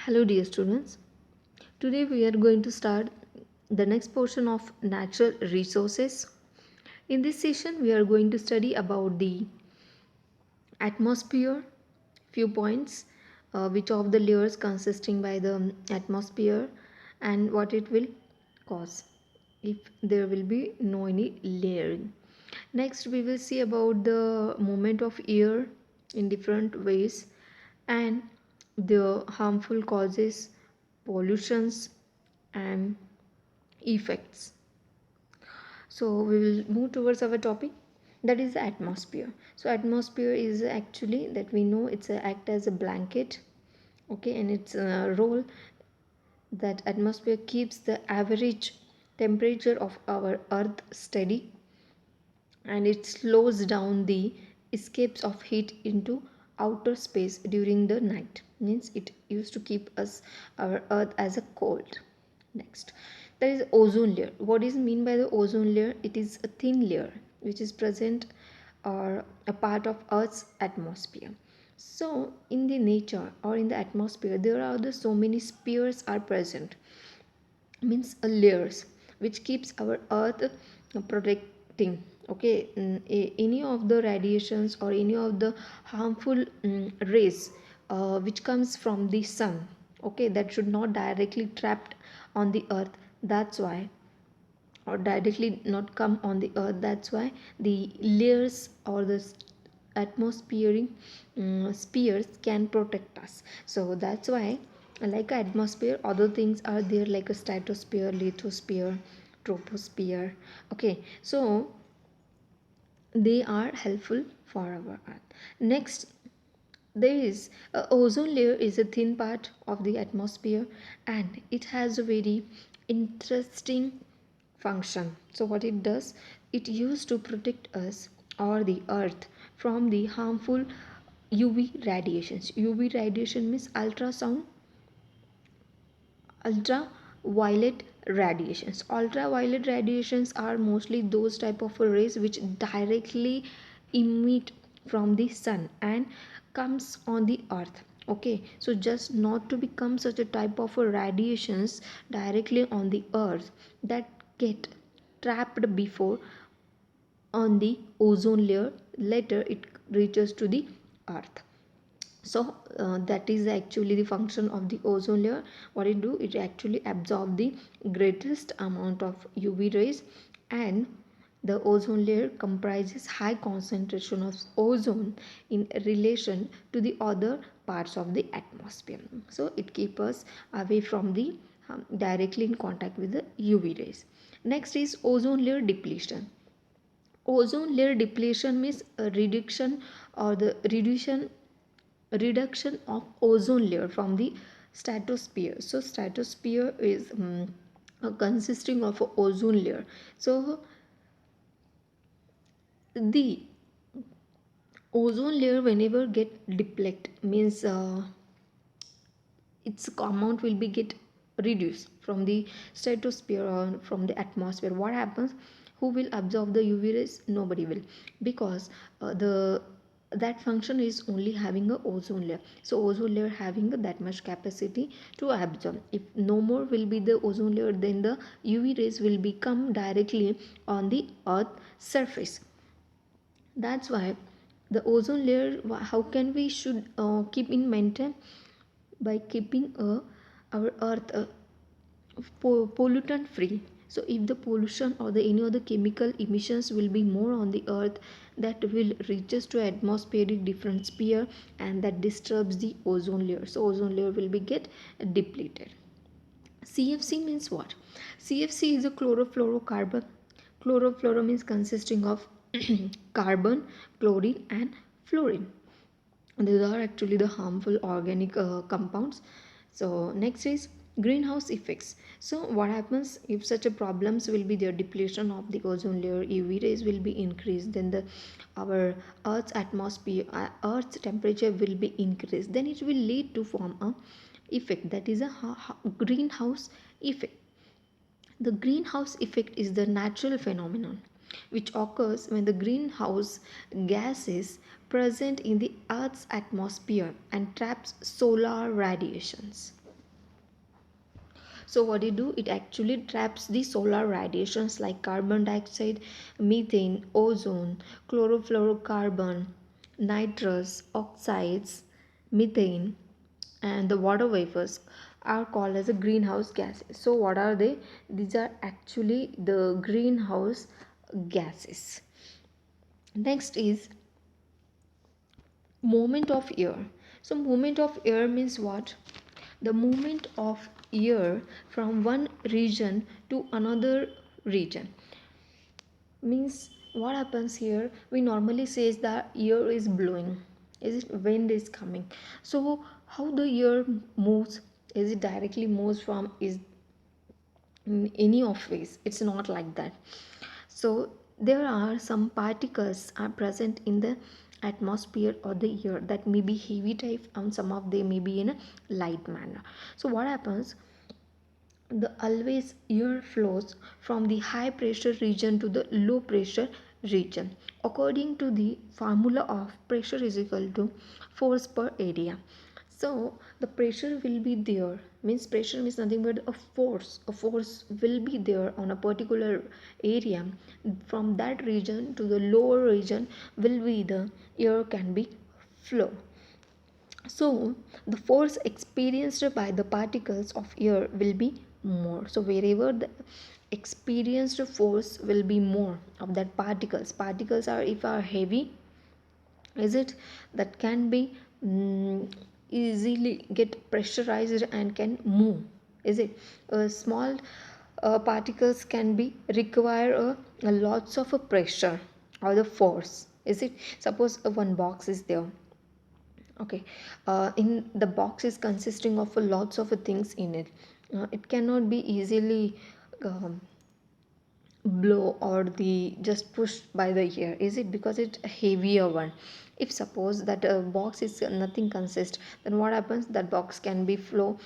Hello, dear students. Today we are going to start the next portion of natural resources. In this session, we are going to study about the atmosphere, few points, which of the layers consisting by the atmosphere, and what it will cause if there will be no any layering. Next, we will see about the movement of air in different ways and the harmful causes, pollutions, and effects. So we will move towards our topic, that is the atmosphere. So atmosphere is actually that we know it's a act as a blanket, okay, and its role that atmosphere keeps the average temperature of our earth steady, and it slows down the escapes of heat into outer space during the night, means it used to keep us our earth as a cold. Next, there is ozone layer. What is mean by the ozone layer? It is a thin layer which is present or a part of earth's atmosphere. So in the nature or in the atmosphere there are the so many spheres are present, means layers which keeps our earth protecting, okay, any of the radiations or any of the harmful rays which comes from the sun, okay, that should not directly trapped on the earth. That's why, or directly not come on the earth, that's why the layers or the atmospheric spheres can protect us. So that's why, like atmosphere, other things are there like a stratosphere, lithosphere, troposphere, okay, so they are helpful for our earth. Next, there is ozone layer is a thin part of the atmosphere, and it has a very interesting function. So what it does, it used to protect us or the earth from the harmful UV radiations. UV radiation means ultraviolet radiations. Ultraviolet radiations are mostly those type of rays which directly emit from the sun and comes on the earth, okay. So just not to become such a type of a radiations directly on the earth, that get trapped before on the ozone layer, later it reaches to the earth. So that is actually the function of the ozone layer. What it do, it actually absorb the greatest amount of UV rays, and the ozone layer comprises high concentration of ozone in relation to the other parts of the atmosphere. So it keeps us away from the directly in contact with the UV rays. Next is ozone layer depletion. Ozone layer depletion means a reduction or the reduction of ozone layer from the stratosphere. So stratosphere is consisting of a ozone layer. So the ozone layer whenever get deplete means its amount will be get reduced from the stratosphere or from the atmosphere. What happens, who will absorb the UV rays? Nobody will, because the that function is only having a ozone layer. So ozone layer having that much capacity to absorb. If no more will be the ozone layer, then the UV rays will become directly on the earth surface. That's why the ozone layer, how can we should keep in maintain? By keeping our earth pollutant free. So if the pollution or the any other chemical emissions will be more on the earth, that will reaches to atmospheric different sphere, and that disturbs the ozone layer. So ozone layer will be get depleted. CFC means what? CFC is a chlorofluorocarbon. Chlorofluoro means consisting of carbon, chlorine, and fluorine. These are actually the harmful organic compounds. So next is greenhouse effects. So what happens if such a problems will be there, depletion of the ozone layer, UV rays will be increased, then the our earth's atmosphere, earth's temperature will be increased, then it will lead to form a effect, that is a greenhouse effect. The greenhouse effect is the natural phenomenon which occurs when the greenhouse gas is present in the Earth's atmosphere and traps solar radiations. So what it do, it actually traps the solar radiations like carbon dioxide, methane, ozone, chlorofluorocarbon, nitrous oxides, methane, and the water vapors are called as a greenhouse gases. So what are they? These are actually the greenhouse gases. Next is movement of air. So movement of air means what? The movement of air from one region to another region. Means what happens here, we normally says that air is blowing, is it wind is coming. So how the air moves, is it directly moves from is in any of ways, it's not like that. So there are some particles are present in the atmosphere or the air that may be heavy type and some of them may be in a light manner. So what happens, the always air flows from the high pressure region to the low pressure region according to the formula of pressure is equal to force per area. So the pressure will be there, means pressure means nothing but a force will be there on a particular area. From that region to the lower region will be the air can be flow. So the force experienced by the particles of air will be more. So wherever the experienced force will be more of that particles are if are heavy, is it, that can be easily get pressurized and can move, is it. Small particles can be require a lots of a pressure or the force, is it. Suppose one box is there, okay, in the box is consisting of lots of things in it. It cannot be easily um, blow or the just pushed by the air, is it, because it's a heavier one. If suppose that a box is nothing consist, then what happens, that box can be flow,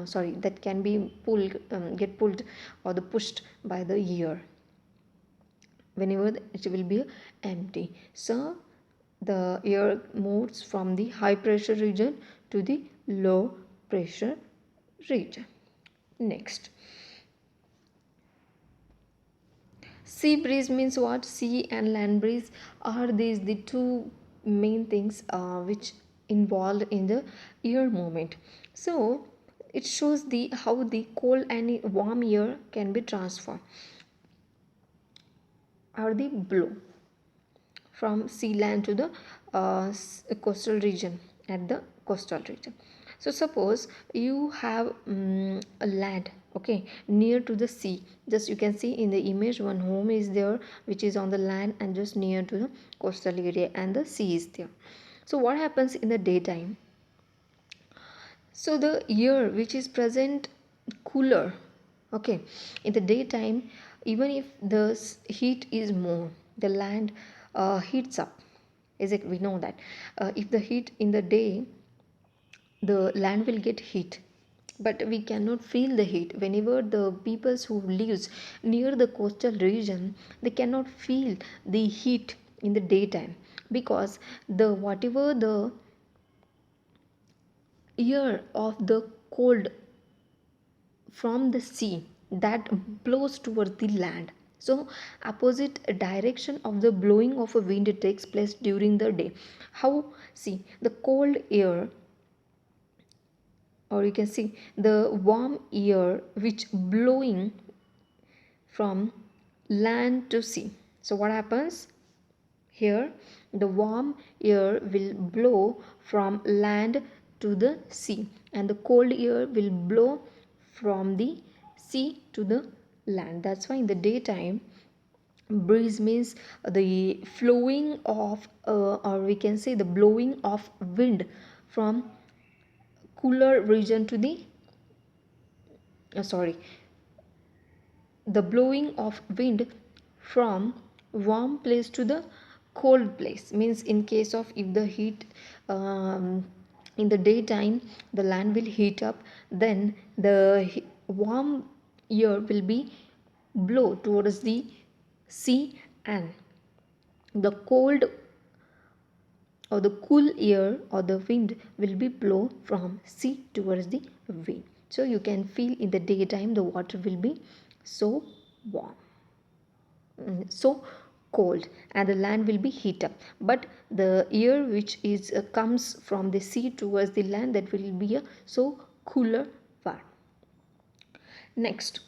sorry, that can be pulled, get pulled or the pushed by the air whenever it will be empty. So the air moves from the high pressure region to the low pressure region. Next, sea breeze means what? Sea and land breeze are these the two main things which involved in the air movement. So it shows the how the cold and warm air can be transformed or the blow from sea land to the coastal region at the coastal region. So suppose you have a land, okay, near to the sea. Just you can see in the image one home is there which is on the land and just near to the coastal area and the sea is there. So what happens in the daytime, so the air which is present cooler, okay, in the daytime, even if the heat is more, the land heats up, is it, we know that if the heat in the day, the land will get heat, but we cannot feel the heat. Whenever the peoples who lives near the coastal region, they cannot feel the heat in the daytime, because the whatever the air of the cold from the sea that blows toward the land. So opposite direction of the blowing of a wind takes place during the day. How? See, the cold air, or you can see the warm air which blowing from land to sea. So what happens here, the warm air will blow from land to the sea and the cold air will blow from the sea to the land. That's why in the daytime, breeze means the flowing of or we can say the blowing of wind from cooler region to the sorry, the blowing of wind from warm place to the cold place. Means in case of if the heat in the daytime the land will heat up, then the warm air will be blow towards the sea and the cold or the cool air or the wind will be blow from sea towards the wind. So you can feel in the daytime the water will be so warm, so cold, and the land will be heat up. But the air which is comes from the sea towards the land, that will be a so cooler one. Next,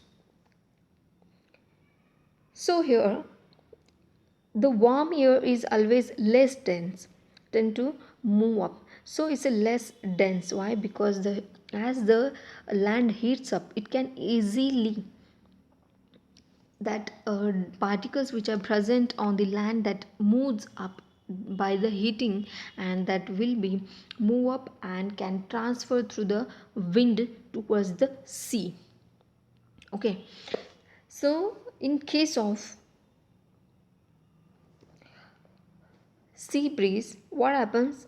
so here the warm air is always less dense, tend to move up, so it's a less dense. Why? Because the as the land heats up, it can easily, that particles which are present on the land that moves up by the heating, and that will be move up and can transfer through the wind towards the sea. Okay, so in case of sea breeze, what happens?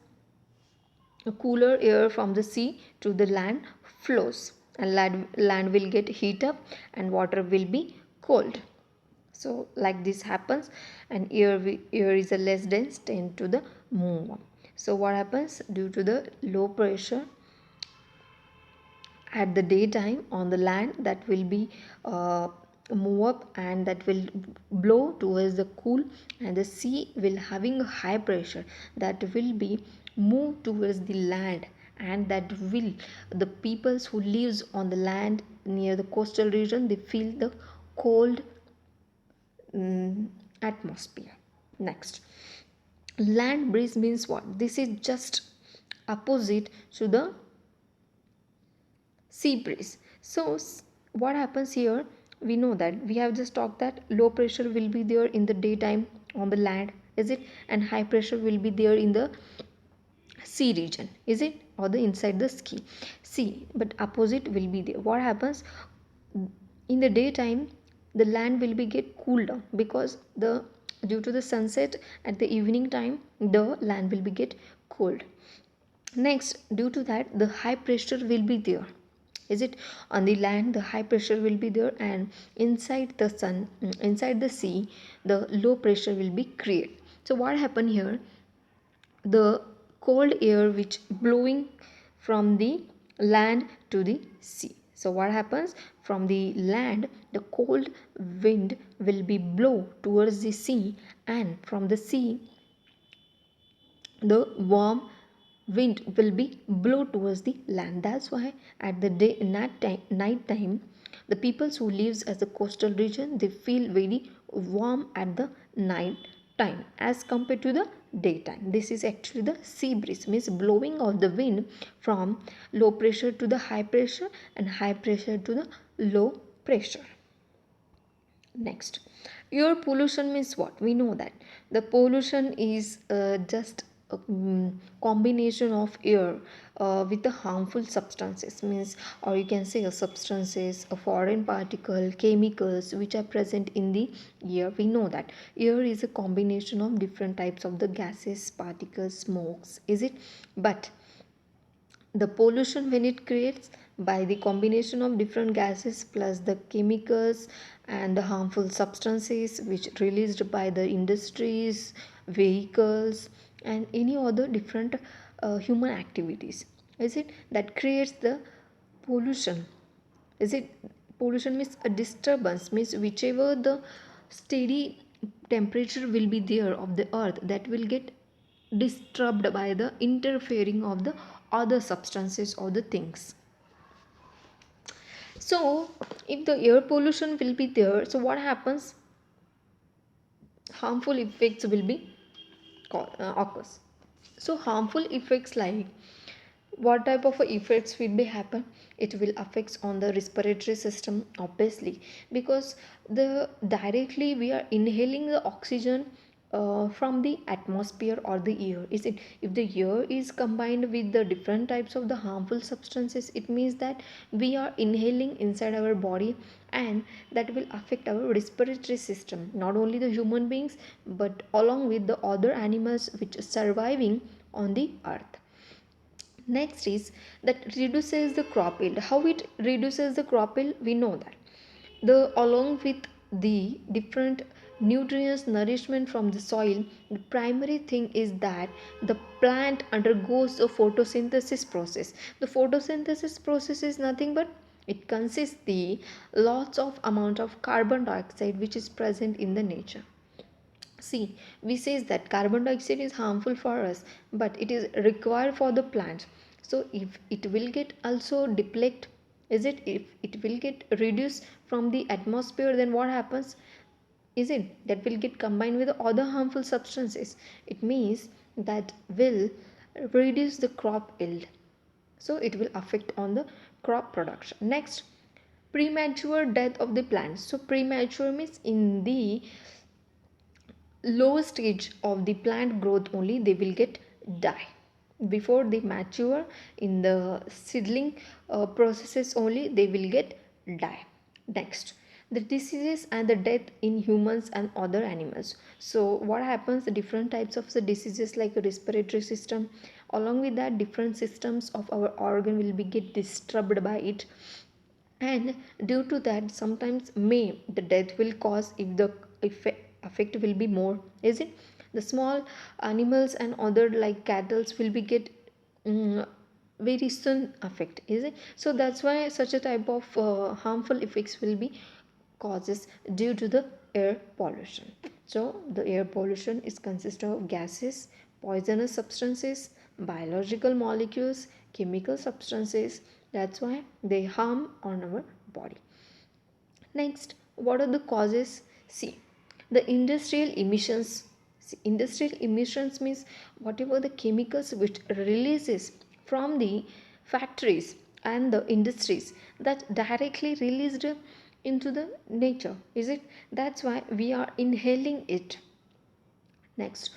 A cooler air from the sea to the land flows, and land will get heat up and water will be cold. So like this happens, and air is a less dense, tend to the move on. So what happens? Due to the low pressure at the daytime on the land, that will be move up and that will blow towards the cool, and the sea will having a high pressure, that will be move towards the land, and that will, the peoples who lives on the land near the coastal region, they feel the cold atmosphere. Next, land breeze means what? This is just opposite to the sea breeze. So what happens here? We know that we have just talked that low pressure will be there in the daytime on the land, is it, and high pressure will be there in the sea region, is it, or the inside the ski sea. But opposite will be there. What happens? In the daytime the land will be get cooled down, because the due to the sunset at the evening time, the land will be get cold. Next, due to that, the high pressure will be there, is it, on the land the high pressure will be there, and inside the inside the sea, the low pressure will be created. So what happened here? The cold air which blowing from the land to the sea. So what happens? From the land the cold wind will be blow towards the sea, and from the sea the warm wind will be blow towards the land. That's why at the day night time, the peoples who lives as the coastal region, they feel very warm at the night time as compared to the daytime. This is actually the sea breeze, means blowing of the wind from low pressure to the high pressure, and high pressure to the low pressure. Next, air pollution means what? We know that the pollution is just a combination of air with the harmful substances, means, or you can say substances, a foreign particle, chemicals which are present in the air. We know that air is a combination of different types of the gases, particles, smokes, is it? But the pollution, when it creates by the combination of different gases plus the chemicals and the harmful substances which released by the industries, vehicles, and any other different human activities, is it, that creates the pollution, is it? Pollution means a disturbance, means whichever the steady temperature will be there of the earth, that will get disturbed by the interfering of the other substances or the things. So if the air pollution will be there, so what happens? Harmful effects will be occurs. So harmful effects, like what type of effects will be happen? It will affects on the respiratory system, obviously, because the directly we are inhaling the oxygen from the atmosphere or the air, is it? If the air is combined with the different types of the harmful substances, it means that we are inhaling inside our body, and that will affect our respiratory system, not only the human beings but along with the other animals which are surviving on the earth. Next is that reduces the crop yield. How it reduces the crop yield? We know that the along with the different nutrients, nourishment from the soil, the primary thing is that the plant undergoes a photosynthesis process. The photosynthesis process is nothing but It consists the lots of amount of carbon dioxide which is present in the nature. See, we says that carbon dioxide is harmful for us, but it is required for the plant. So if it will get also deplete, is it, if it will get reduced from the atmosphere, then what happens? Is it that will get combined with other harmful substances? It means that will reduce the crop yield. So it will affect on the crop production. Next, premature death of the plant. So premature means in the low stage of the plant growth only they will get die. Before they mature in the seedling processes only they will get die. Next, the diseases and the death in humans and other animals. So what happens, the different types of the diseases like respiratory system, along with that different systems of our organ will be get disturbed by it, and due to that sometimes may the death will cause if the effect will be more, is it, the small animals and other like cattle will be get um, very soon affect, is it. So that's why such a type of harmful effects will be causes due to the air pollution. So the air pollution is consist of gases, poisonous substances, biological molecules, chemical substances. That's why they harm on our body. Next, what are the causes? See, the industrial emissions. See, industrial emissions means whatever the chemicals which releases from the factories and the industries that directly released into the nature, is it. That's why we are inhaling it. Next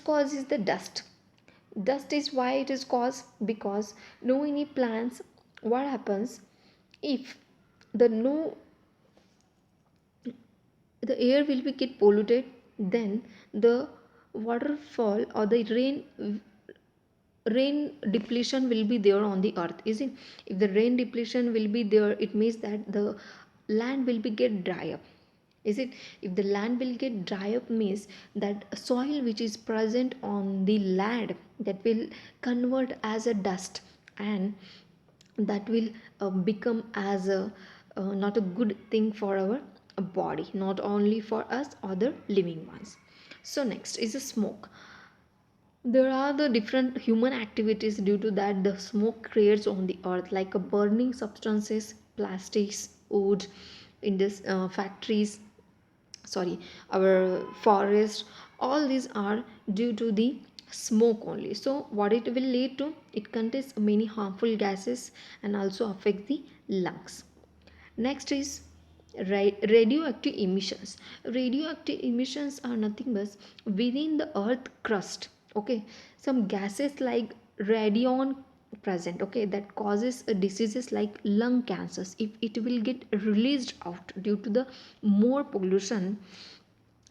cause is the dust. Dust is why it is caused because no any plants. What happens if the no the air will be get polluted, then the waterfall or the rain depletion will be there on the earth, is it. If the rain depletion will be there, it means that the land will be get dry up, is it. If the land will get dry up means that soil which is present on the land that will convert as a dust, and that will become as a not a good thing for our body, not only for us other living ones. So next is a smoke. There are the different human activities due to that the smoke creates on the earth, like a burning substances, plastics, wood, in this factories, sorry, our forest, all these are due to the smoke only. So what it will lead to, it contains many harmful gases and also affect the lungs. Next is radioactive emissions. Radioactive emissions are nothing but within the earth crust, okay, some gases like radion present, okay, that causes diseases like lung cancers. If it will get released out due to the more pollution,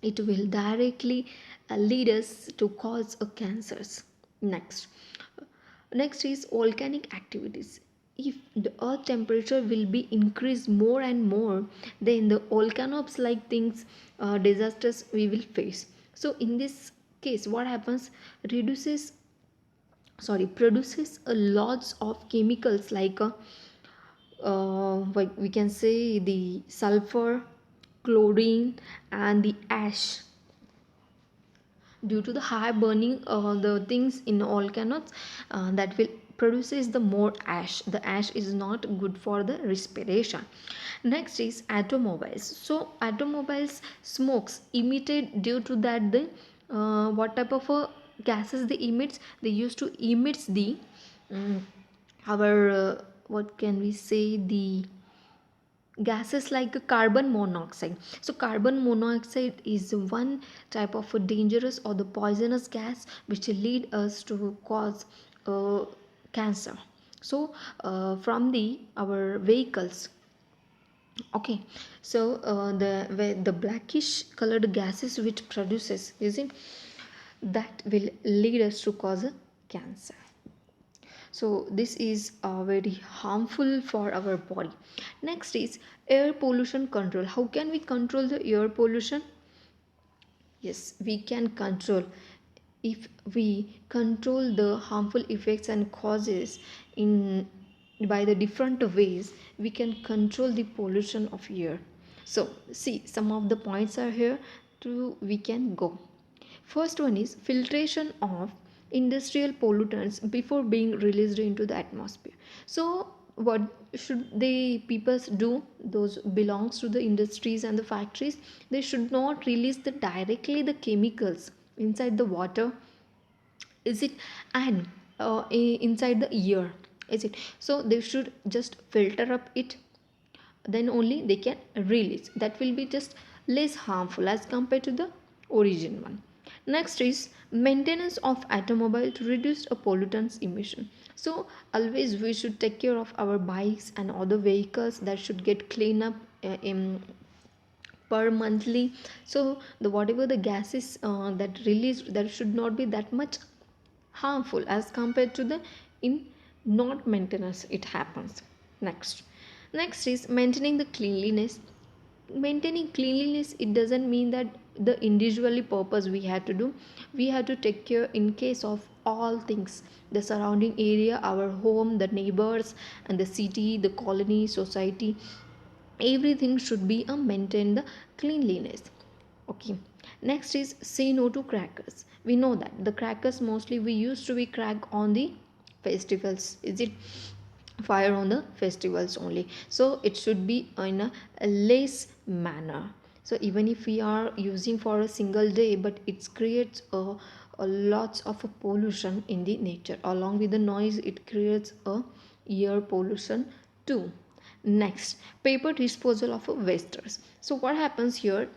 it will directly lead us to cause cancers. Next is volcanic activities. If the earth temperature will be increased more and more, then the volcanoes like things disasters we will face. So in this case what happens, reduces produces a lots of chemicals like we can say the sulfur, chlorine, and the ash. Due to the high burning the things in volcanoes, that will produces the more ash. The ash is not good for the respiration. Next is automobiles. So automobiles smokes emitted due to that the what type of gases they emits, they used to emits the um, our what can we say, the gases like carbon monoxide. So carbon monoxide is one type of a dangerous or the poisonous gas which lead us to cause cancer. So from the our vehicles, okay, so the blackish colored gases which produces, is it, that will lead us to cause a cancer. So this is very harmful for our body. Next is air pollution control. How can we control the air pollution? Yes, we can control if we control the harmful effects and causes in by the different ways we can control the pollution of air. So see, some of the points are here to we can go. First one is filtration of industrial pollutants before being released into the atmosphere. So what should the people do? Those belongs to the industries and the factories, they should not release the directly the chemicals inside the water, is it, and inside the ear, is it. So they should just filter up it, then only they can release. That will be just less harmful as compared to the origin one. Next is maintenance of automobile to reduce a pollutants emission. So always we should take care of our bikes and other vehicles that should get clean up in per monthly. So the whatever the gases that released, that should not be that much harmful as compared to the in not maintenance it happens. Next is maintaining the cleanliness. Maintaining cleanliness, it doesn't mean that the individually purpose we have to do. We have to take care in case of all things, the surrounding area, our home, the neighbors, and the city, the colony, society, everything should be a maintain the cleanliness. Okay. Next is say no to crackers. We know that the crackers mostly we used to be crack on the festivals, is it, fire on the festivals only. So it should be in a less manner. So even if we are using for a single day, but it creates a lots of pollution in the nature. Along with the noise, it creates a air pollution too. Next, paper disposal of wasters. So what happens here,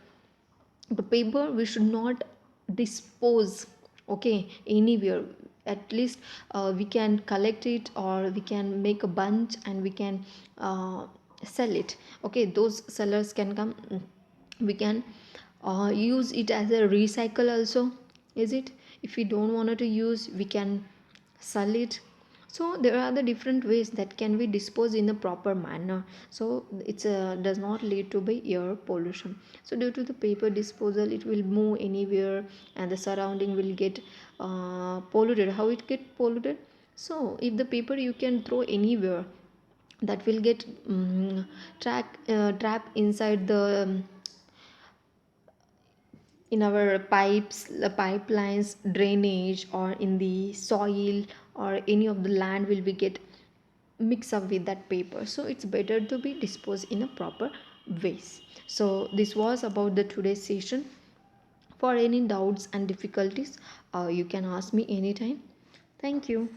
the paper we should not dispose, okay, anywhere. At least we can collect it, or we can make a bunch and we can sell it. Okay, those sellers can come, we can use it as a recycle also, is it. If we don't want to use, we can sell it. So there are the different ways that can be disposed in a proper manner, so it's does not lead to by air pollution. So due to the paper disposal, it will move anywhere and the surrounding will get polluted. How it get polluted? So if the paper you can throw anywhere, that will get trap inside the in our pipes, the pipelines, drainage, or in the soil, or any of the land will be get mix up with that paper. So it's better to be disposed in a proper ways. So this was about the today's session. For any doubts and difficulties, you can ask me anytime. Thank you.